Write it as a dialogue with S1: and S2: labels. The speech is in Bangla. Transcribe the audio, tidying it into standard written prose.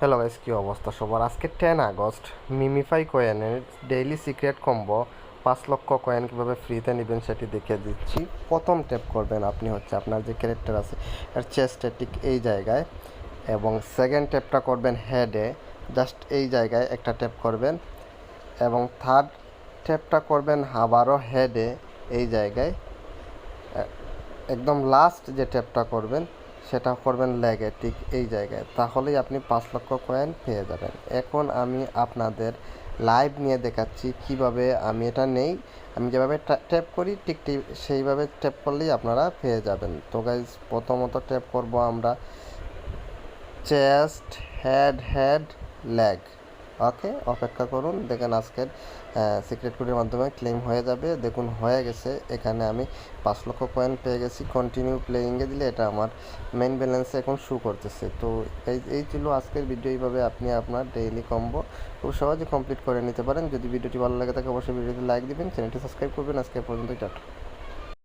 S1: হ্যালো গাইস, কী অবস্থা সবার? আজকে 10 আগস্ট মিমিফাই কয়েনের ডেইলি সিক্রেট কম্বো 5 লক্ষ কয়েন কীভাবে ফ্রিতে নেবেন সেটি দেখিয়ে দিচ্ছি। প্রথম ট্যাপ করবেন আপনি হচ্ছে আপনার যে ক্যারেক্টার আছে এর চেস্টে ঠিক এই জায়গায়, এবং সেকেন্ড ট্যাপটা করবেন হেডে, জাস্ট এই জায়গায় একটা ট্যাপ করবেন, এবং থার্ড ট্যাপটা করবেন আবারও হেডে এই জায়গায়, একদম লাস্ট যে ট্যাপটা করবেন সেটা করবেন লেগে ঠিক এই জায়গায়। তাহলেই আপনি 5 লক্ষ কয়েন পেয়ে যাবেন। এখন আমি আপনাদের লাইভ নিয়ে দেখাচ্ছি কিভাবে আমি এটা নেই। আমি যেভাবে ট্যাপ করি ঠিক সেইভাবে ট্যাপ করলেই আপনারা পেয়ে যাবেন। তো গাইজ, প্রথমত ট্যাপ করব আমরা চেস্ট, হেড, লেগ। ওকে, অপেক্ষা করুন, দেখেন আজকের সিক্রেট কোডের মাধ্যমে ক্লেম হয়ে যাবে। দেখুন হয়ে গেছে, এখানে আমি 5 লক্ষ কয়েন পেয়ে গেছি। কন্টিনিউ প্লেয়িংয়ে দিলে এটা আমার মেইন ব্যালেন্সে এখন শো করতেছে। তো এই ছিল আজকের ভিডিও। এইভাবে আপনি আপনার ডেইলি কম্বো খুব সহজে কমপ্লিট করে নিতে পারেন। যদি ভিডিওটি ভালো লাগে থাকে অবশ্যই ভিডিওটি লাইক দিবেন, চ্যানেলটি সাবস্ক্রাইব করবেন। আজকে পর্যন্ত টাটা।